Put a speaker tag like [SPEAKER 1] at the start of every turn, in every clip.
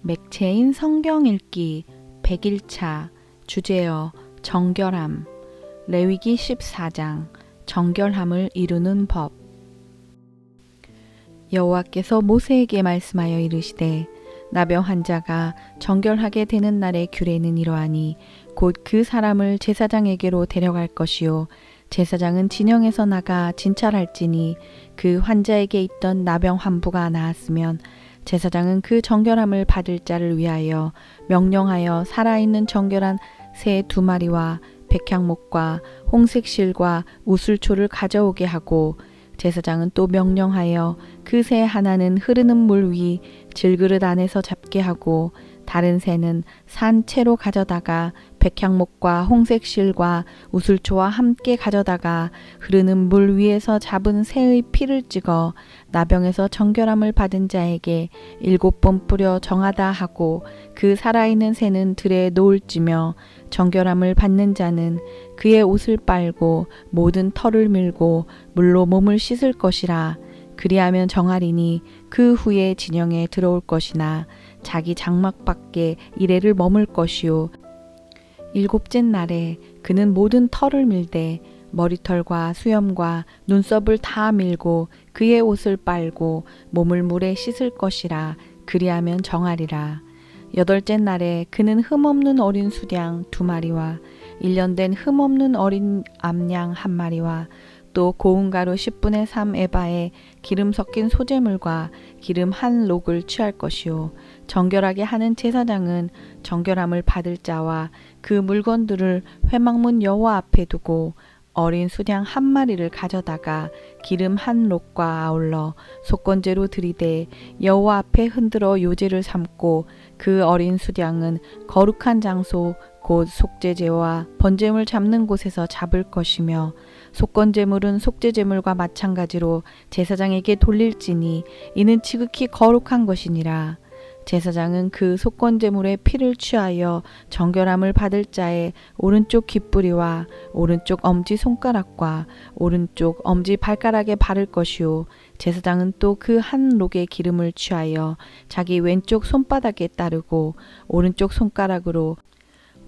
[SPEAKER 1] 맥체인 성경 읽기 100일차 주제어 정결함. 레위기 14장 정결함을 이루는 법. 여호와께서 모세에게 말씀하여 이르시되 나병 환자가 정결하게 되는 날의 규례는 이러하니 곧 그 사람을 제사장에게로 데려갈 것이요 제사장은 진영에서 나가 진찰할지니 그 환자에게 있던 나병 환부가 나았으면 제사장은 그 정결함을 받을 자를 위하여 명령하여 살아있는 정결한 새 2마리와 백향목과 홍색 실과 우슬초를 가져오게 하고 제사장은 또 명령하여 그 새 하나는 흐르는 물 위 질그릇 안에서 잡게 하고 다른 새는 산 채로 가져다가 백향목과 홍색 실과 우슬초와 함께 가져다가 흐르는 물 위에서 잡은 새의 피를 찍어 나병에서 정결함을 받은 자에게 7번 뿌려 정하다 하고 그 살아있는 새는 들에 놓을지며 정결함을 받는 자는 그의 옷을 빨고 모든 털을 밀고 물로 몸을 씻을 것이라. 그리하면 정하리니 그 후에 진영에 들어올 것이나 자기 장막 밖에 이레를 머물 것이요 7째 날에 그는 모든 털을 밀되 머리털과 수염과 눈썹을 다 밀고 그의 옷을 빨고 몸을 물에 씻을 것이라. 그리하면 정하리라. 8째 날에 그는 흠없는 어린 수양 2마리와 1년 된 흠없는 어린 암양 1마리와 또 고운 가루 10분의 3 에바에 기름 섞인 소재물과 기름 1록을 취할 것이요 정결하게 하는 제사장은 정결함을 받을 자와 그 물건들을 회막문 여호와 앞에 두고 어린 수양 1마리를 가져다가 기름 1록과 아울러 속건제로 들이되 여호와 앞에 흔들어 요제를 삼고 그 어린 수양은 거룩한 장소 곧 속죄제와 번제물 잡는 곳에서 잡을 것이며 속건제물은 속죄제물과 마찬가지로 제사장에게 돌릴지니 이는 지극히 거룩한 것이니라. 제사장은 그 속건제물의 피를 취하여 정결함을 받을 자의 오른쪽 귓뿌리와 오른쪽 엄지손가락과 오른쪽 엄지발가락에 바를 것이요 제사장은 또 그 1록의 기름을 취하여 자기 왼쪽 손바닥에 따르고 오른쪽 손가락으로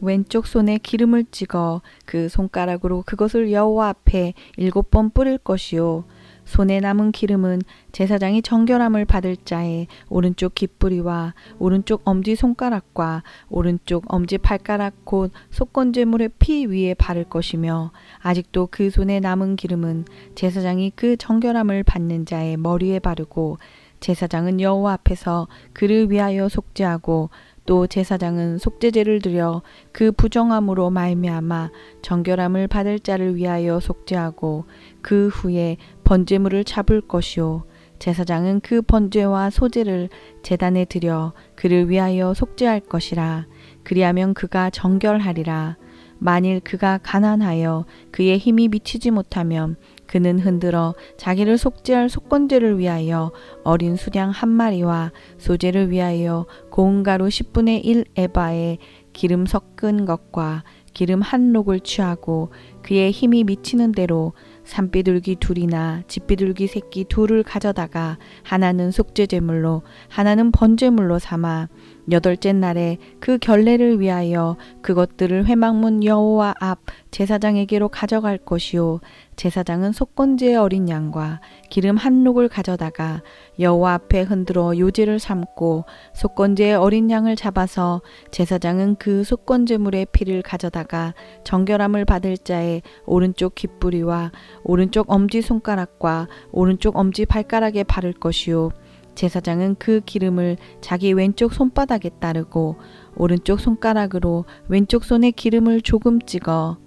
[SPEAKER 1] 왼쪽 손에 기름을 찍어 그 손가락으로 그것을 여호와 앞에 7번 뿌릴 것이요 손에 남은 기름은 제사장이 정결함을 받을 자의 오른쪽 귓뿌리와 오른쪽 엄지손가락과 오른쪽 엄지발가락 곧 속건제물의 피 위에 바를 것이며 아직도 그 손에 남은 기름은 제사장이 그 정결함을 받는 자의 머리에 바르고 제사장은 여호와 앞에서 그를 위하여 속죄하고 또 제사장은 속죄제를 드려 그 부정함으로 말미암아 정결함을 받을 자를 위하여 속죄하고 그 후에 번제물을 잡을 것이요 제사장은 그 번제와 소제를 제단에 드려 그를 위하여 속죄할 것이라. 그리하면 그가 정결하리라. 만일 그가 가난하여 그의 힘이 미치지 못하면 그는 흔들어 자기를 속죄할 속건제를 위하여 어린 수양 1마리와 소제를 위하여 고운 가루 10분의 1 에바에 기름 섞은 것과 기름 1록을 취하고 그의 힘이 미치는 대로 산비둘기 2이나 집비둘기 새끼 2를 가져다가 하나는 속죄제물로 하나는 번제물로 삼아 8째 날에 그 결례를 위하여 그것들을 회막문 여호와 앞 제사장에게로 가져갈 것이요 제사장은 속건제의 어린 양과 기름 1록을 가져다가 여호와 앞에 흔들어 요제를 삼고 속건제의 어린 양을 잡아서 제사장은 그 속건제물의 피를 가져다가 정결함을 받을 자의 오른쪽 귓뿌리와 오른쪽 엄지손가락과 오른쪽 엄지발가락에 바를 것이요 제사장은 그 기름을 자기 왼쪽 손바닥에 따르고 오른쪽 손가락으로 왼쪽 손에 기름을 조금 찍어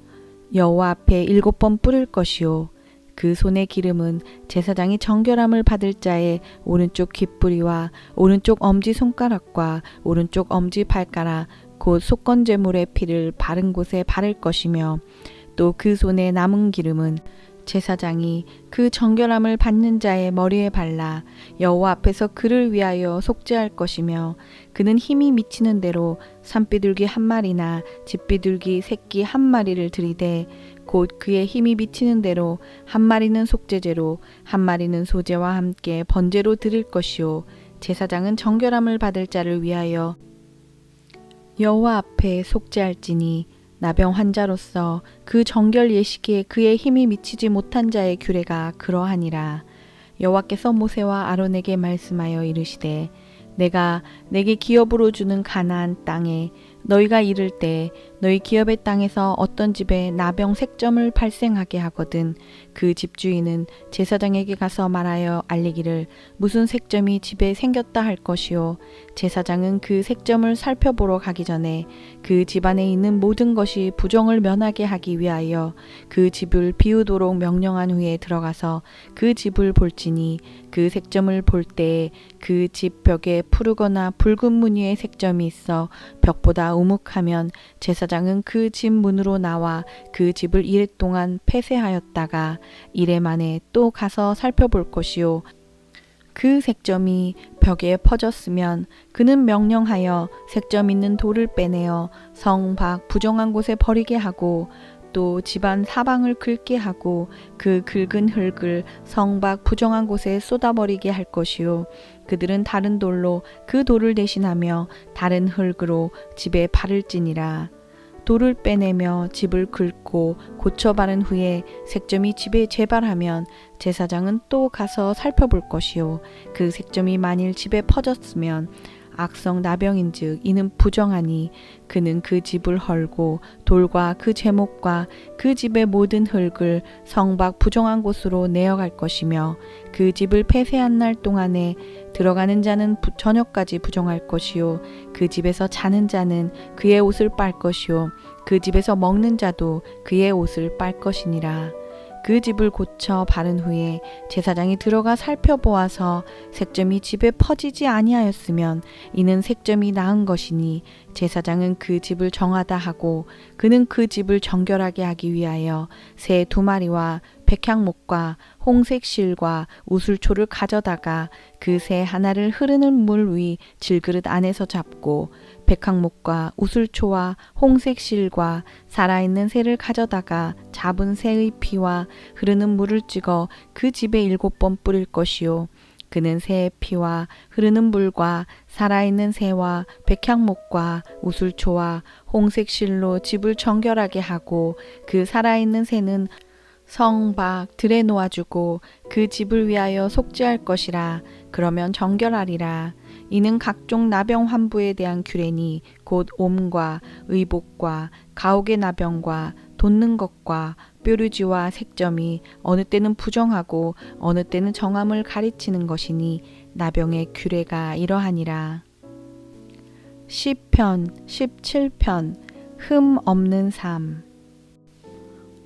[SPEAKER 1] 여호와 앞에 7번 뿌릴 것이요 그 손의 기름은 제사장이 정결함을 받을 자의 오른쪽 귓뿌리와 오른쪽 엄지손가락과 오른쪽 엄지발가락 곧 속건제물의 피를 바른 곳에 바를 것이며 또 그 손에 남은 기름은 제사장이 그 정결함을 받는 자의 머리에 발라 여호와 앞에서 그를 위하여 속죄할 것이며 그는 힘이 미치는 대로 산비둘기 1마리나 집비둘기 새끼 1마리를 들이되 곧 그의 힘이 미치는 대로 1마리는 속죄제로 1마리는 소제와 함께 번제로 드릴 것이요 제사장은 정결함을 받을 자를 위하여 여호와 앞에 속죄할지니 나병 환자로서 그 정결 예식에 그의 힘이 미치지 못한 자의 규례가 그러하니라. 여호와께서 모세와 아론에게 말씀하여 이르시되 내가 내게 기업으로 주는 가나안 땅에 너희가 이를 때 너희 기업의 땅에서 어떤 집에 나병 색점을 발생하게 하거든 그 집주인은 제사장에게 가서 말하여 알리기를 무슨 색점이 집에 생겼다 할 것이요 제사장은 그 색점을 살펴보러 가기 전에 그 집안에 있는 모든 것이 부정을 면하게 하기 위하여 그 집을 비우도록 명령한 후에 들어가서 그 집을 볼지니 그 색점을 볼 때에 그 집 벽에 푸르거나 붉은 무늬의 색점이 있어 벽보다 우묵하면 제사장은 그 집 문으로 나와 그 집을 이레 동안 폐쇄하였다가 이레 만에 또 가서 살펴볼 것이요 그 색점이 벽에 퍼졌으면 그는 명령하여 색점 있는 돌을 빼내어 성 밖 부정한 곳에 버리게 하고 또 집안 사방을 긁게 하고 그 긁은 흙을 성 밖 부정한 곳에 쏟아버리게 할 것이요 그들은 다른 돌로 그 돌을 대신하며 다른 흙으로 집에 바를지니라. 돌을 빼내며 집을 긁고 고쳐 바른 후에 색점이 집에 재발하면 제사장은 또 가서 살펴볼 것이요 그 색점이 만일 집에 퍼졌으면 악성 나병인즉 이는 부정하니 그는 그 집을 헐고 돌과 그 제목과 그 집의 모든 흙을 성 밖 부정한 곳으로 내어갈 것이며 그 집을 폐쇄한 날 동안에 들어가는 자는 저녁까지 부정할 것이요 그 집에서 자는 자는 그의 옷을 빨 것이요 그 집에서 먹는 자도 그의 옷을 빨 것이니라. 그 집을 고쳐 바른 후에 제사장이 들어가 살펴보아서 색점이 집에 퍼지지 아니하였으면 이는 색점이 나은 것이니 제사장은 그 집을 정하다 하고 그는 그 집을 정결하게 하기 위하여 새 2마리와 백향목과 홍색 실과 우슬초를 가져다가 그 새 하나를 흐르는 물 위 질그릇 안에서 잡고 백향목과 우슬초와 홍색 실과 살아있는 새를 가져다가 잡은 새의 피와 흐르는 물을 찍어 그 집에 7번 뿌릴 것이요 그는 새의 피와 흐르는 물과 살아있는 새와 백향목과 우슬초와 홍색 실로 집을 정결하게 하고 그 살아있는 새는 성 밖 들에 놓아주고 그 집을 위하여 속죄할 것이라. 그러면 정결하리라. 이는 각종 나병 환부에 대한 규례니 곧 옴과 의복과 가옥의 나병과 돋는 것과 뾰루지와 색점이 어느 때는 부정하고 어느 때는 정함을 가리치는 것이니 나병의 규례가 이러하니라. 시편 17편 흠 없는 삶.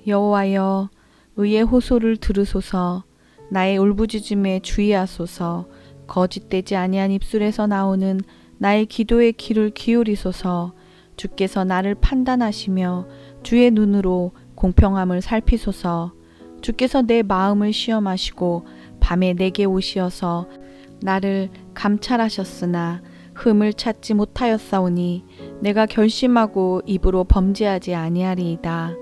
[SPEAKER 1] 여호와여 의의 호소를 들으소서. 나의 울부짖음에 주의하소서. 거짓되지 아니한 입술에서 나오는 나의 기도의 귀를 기울이소서. 주께서 나를 판단하시며 주의 눈으로 공평함을 살피소서. 주께서 내 마음을 시험하시고 밤에 내게 오시어서 나를 감찰하셨으나 흠을 찾지 못하였사오니 내가 결심하고 입으로 범죄하지 아니하리이다.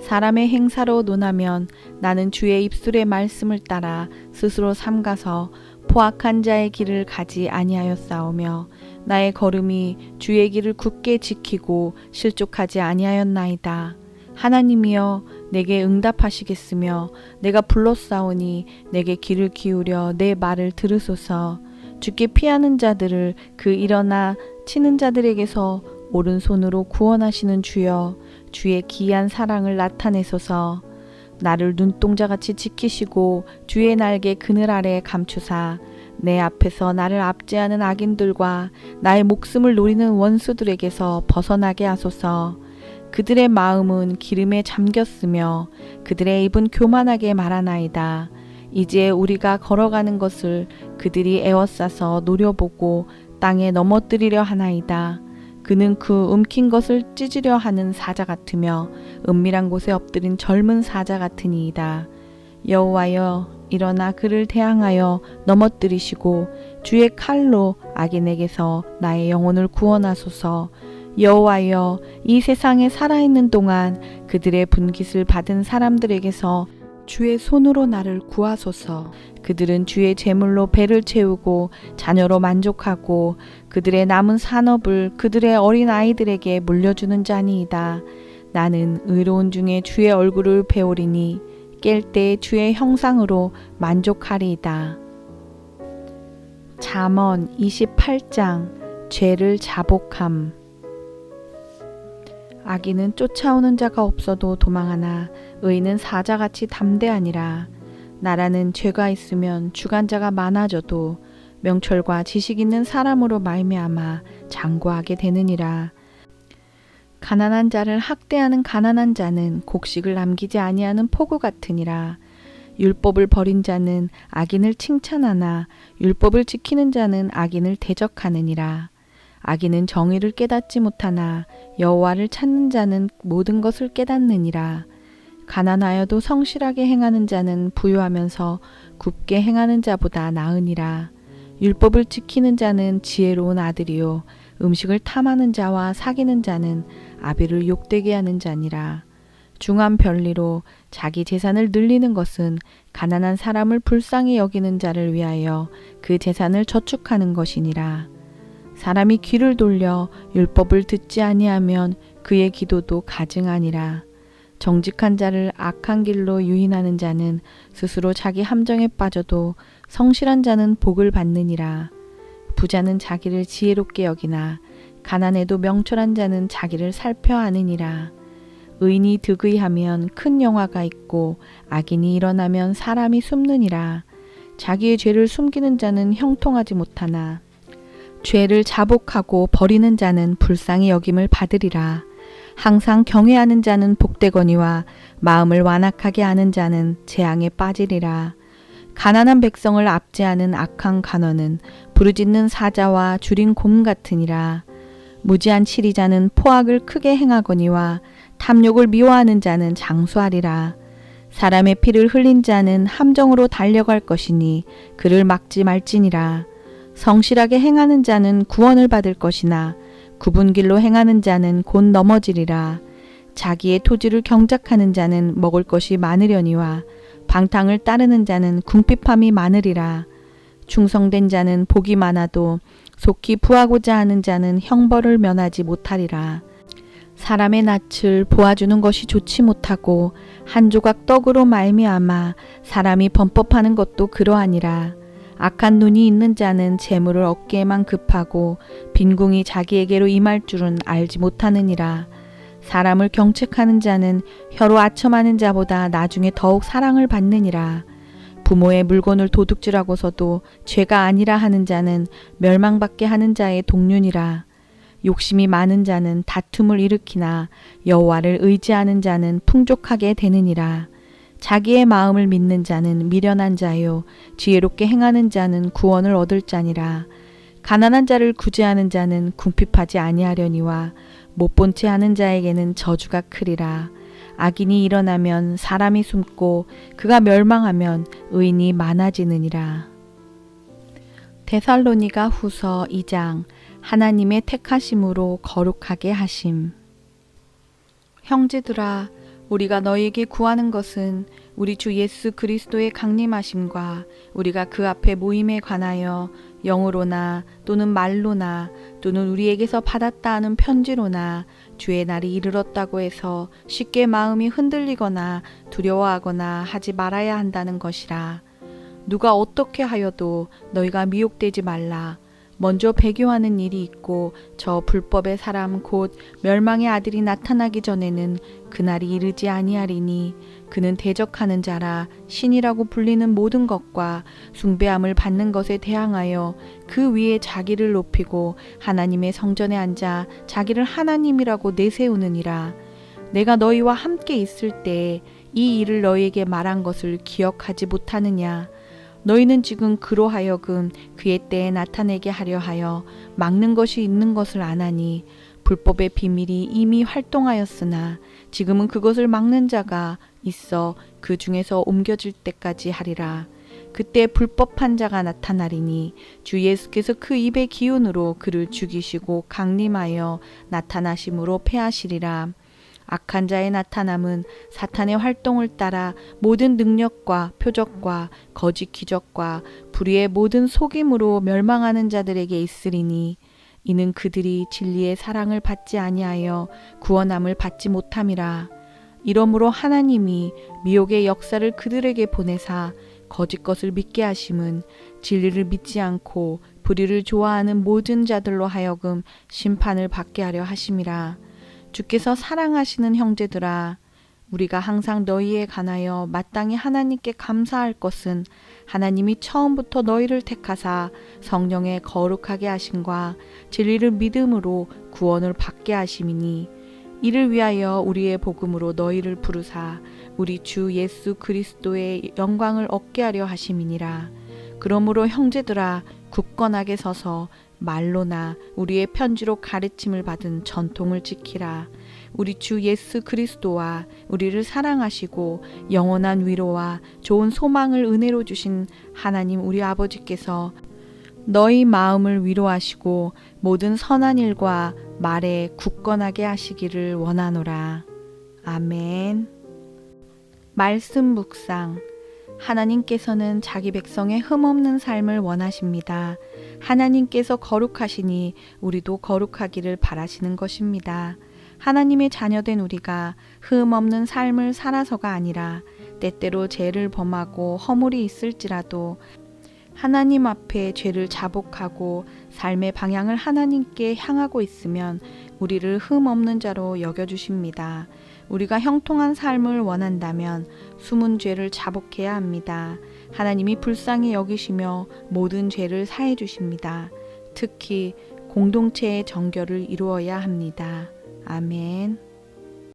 [SPEAKER 1] 사람의 행사로 논하면 나는 주의 입술의 말씀을 따라 스스로 삼가서 포악한 자의 길을 가지 아니하였사오며 나의 걸음이 주의 길을 굳게 지키고 실족하지 아니하였나이다. 하나님이여 내게 응답하시겠으며 내가 불렀사오니 내게 귀를 기울여 내 말을 들으소서. 주께 피하는 자들을 그 일어나 치는 자들에게서 오른손으로 구원하시는 주여 주의 기이한 사랑을 나타내소서. 나를 눈동자같이 지키시고 주의 날개 그늘 아래 감추사 내 앞에서 나를 압제하는 악인들과 나의 목숨을 노리는 원수들에게서 벗어나게 하소서. 그들의 마음은 기름에 잠겼으며 그들의 입은 교만하게 말하나이다. 이제 우리가 걸어가는 것을 그들이 에워싸서 노려보고 땅에 넘어뜨리려 하나이다. 그는 그 움킨 것을 찢으려 하는 사자 같으며 은밀한 곳에 엎드린 젊은 사자 같으니이다. 여호와여 일어나 그를 대항하여 넘어뜨리시고 주의 칼로 악인에게서 나의 영혼을 구원하소서. 여호와여 이 세상에 살아있는 동안 그들의 분깃을 받은 사람들에게서 주의 손으로 나를 구하소서. 그들은 주의 재물로 배를 채우고 자녀로 만족하고 그들의 남은 산업을 그들의 어린 아이들에게 물려주는 자니이다. 나는 의로운 중에 주의 얼굴을 배우리니 깰 때 주의 형상으로 만족하리이다. 잠언 28장 죄를 자복함. 악인은 쫓아오는 자가 없어도 도망하나 의인은 사자같이 담대하니라. 나라는 죄가 있으면 주관자가 많아져도 명철과 지식 있는 사람으로 말미암아 장구하게 되느니라. 가난한 자를 학대하는 가난한 자는 곡식을 남기지 아니하는 포구 같으니라. 율법을 버린 자는 악인을 칭찬하나 율법을 지키는 자는 악인을 대적하느니라. 악인은 정의를 깨닫지 못하나 여호와를 찾는 자는 모든 것을 깨닫느니라. 가난하여도 성실하게 행하는 자는 부유하면서 굽게 행하는 자보다 나으니라. 율법을 지키는 자는 지혜로운 아들이요 음식을 탐하는 자와 사귀는 자는 아비를 욕되게 하는 자니라. 중한 별리로 자기 재산을 늘리는 것은 가난한 사람을 불쌍히 여기는 자를 위하여 그 재산을 저축하는 것이니라. 사람이 귀를 돌려 율법을 듣지 아니하면 그의 기도도 가증하니라. 정직한 자를 악한 길로 유인하는 자는 스스로 자기 함정에 빠져도 성실한 자는 복을 받느니라. 부자는 자기를 지혜롭게 여기나 가난해도 명철한 자는 자기를 살펴 아느니라. 의인이 득의하면 큰 영화가 있고 악인이 일어나면 사람이 숨느니라. 자기의 죄를 숨기는 자는 형통하지 못하나 죄를 자복하고 버리는 자는 불쌍히 여김을 받으리라. 항상 경외하는 자는 복되거니와 마음을 완악하게 하는 자는 재앙에 빠지리라. 가난한 백성을 압제하는 악한 간원은 부르짖는 사자와 줄인 곰 같으니라. 무지한 치리자는 포악을 크게 행하거니와 탐욕을 미워하는 자는 장수하리라. 사람의 피를 흘린 자는 함정으로 달려갈 것이니 그를 막지 말지니라. 성실하게 행하는 자는 구원을 받을 것이나 굽은 길로 행하는 자는 곧 넘어지리라. 자기의 토지를 경작하는 자는 먹을 것이 많으려니와 방탕을 따르는 자는 궁핍함이 많으리라. 충성된 자는 복이 많아도 속히 부하고자 하는 자는 형벌을 면하지 못하리라. 사람의 낯을 보아주는 것이 좋지 못하고 한 조각 떡으로 말미암아 사람이 범법하는 것도 그러하니라. 악한 눈이 있는 자는 재물을 얻기에만 급하고 빈궁이 자기에게로 임할 줄은 알지 못하느니라. 사람을 경책하는 자는 혀로 아첨하는 자보다 나중에 더욱 사랑을 받느니라. 부모의 물건을 도둑질하고서도 죄가 아니라 하는 자는 멸망받게 하는 자의 동륜이라. 욕심이 많은 자는 다툼을 일으키나 여호와를 의지하는 자는 풍족하게 되느니라. 자기의 마음을 믿는 자는 미련한 자요 지혜롭게 행하는 자는 구원을 얻을 자니라. 가난한 자를 구제하는 자는 궁핍하지 아니하려니와 못 본 채 하는 자에게는 저주가 크리라. 악인이 일어나면 사람이 숨고 그가 멸망하면 의인이 많아지느니라. 데살로니가 후서 2장. 하나님의 택하심으로 거룩하게 하심. 형제들아, 우리가 너희에게 구하는 것은 우리 주 예수 그리스도의 강림하심과 우리가 그 앞에 모임에 관하여 영으로나 또는 말로나 또는 우리에게서 받았다 하는 편지로나 주의 날이 이르렀다고 해서 쉽게 마음이 흔들리거나 두려워하거나 하지 말아야 한다는 것이라. 누가 어떻게 하여도 너희가 미혹되지 말라. 먼저 배교하는 일이 있고 저 불법의 사람 곧 멸망의 아들이 나타나기 전에는 그날이 이르지 아니하리니 그는 대적하는 자라. 신이라고 불리는 모든 것과 숭배함을 받는 것에 대항하여 그 위에 자기를 높이고 하나님의 성전에 앉아 자기를 하나님이라고 내세우느니라. 내가 너희와 함께 있을 때에 이 일을 너희에게 말한 것을 기억하지 못하느냐. 너희는 지금 그로 하여금 그의 때에 나타내게 하려 하여 막는 것이 있는 것을 아나니 불법의 비밀이 이미 활동하였으나 지금은 그것을 막는 자가 있어 그 중에서 옮겨질 때까지 하리라. 그때 불법한 자가 나타나리니 주 예수께서 그 입의 기운으로 그를 죽이시고 강림하여 나타나심으로 패하시리라. 악한 자의 나타남은 사탄의 활동을 따라 모든 능력과 표적과 거짓 기적과 불의의 모든 속임으로 멸망하는 자들에게 있으리니 이는 그들이 진리의 사랑을 받지 아니하여 구원함을 받지 못함이라. 이러므로 하나님이 미혹의 역사를 그들에게 보내사 거짓 것을 믿게 하심은 진리를 믿지 않고 불의를 좋아하는 모든 자들로 하여금 심판을 받게 하려 하심이라. 주께서 사랑하시는 형제들아, 우리가 항상 너희에 관하여 마땅히 하나님께 감사할 것은 하나님이 처음부터 너희를 택하사 성령에 거룩하게 하심과 진리를 믿음으로 구원을 받게 하심이니, 이를 위하여 우리의 복음으로 너희를 부르사 우리 주 예수 그리스도의 영광을 얻게 하려 하심이니라. 그러므로 형제들아, 굳건하게 서서 말로나 우리의 편지로 가르침을 받은 전통을 지키라. 우리 주 예수 그리스도와 우리를 사랑하시고 영원한 위로와 좋은 소망을 은혜로 주신 하나님 우리 아버지께서 너희 마음을 위로하시고 모든 선한 일과 말에 굳건하게 하시기를 원하노라. 아멘. 말씀 묵상. 하나님께서는 자기 백성의 흠없는 삶을 원하십니다. 하나님께서 거룩하시니 우리도 거룩하기를 바라시는 것입니다. 하나님의 자녀된 우리가 흠없는 삶을 살아서가 아니라 때때로 죄를 범하고 허물이 있을지라도 하나님 앞에 죄를 자복하고 삶의 방향을 하나님께 향하고 있으면 우리를 흠없는 자로 여겨주십니다. 우리가 형통한 삶을 원한다면 숨은 죄를 자복해야 합니다. 하나님이 불쌍히 여기시며 모든 죄를 사해 주십니다. 특히 공동체의 정결을 이루어야 합니다. 아멘.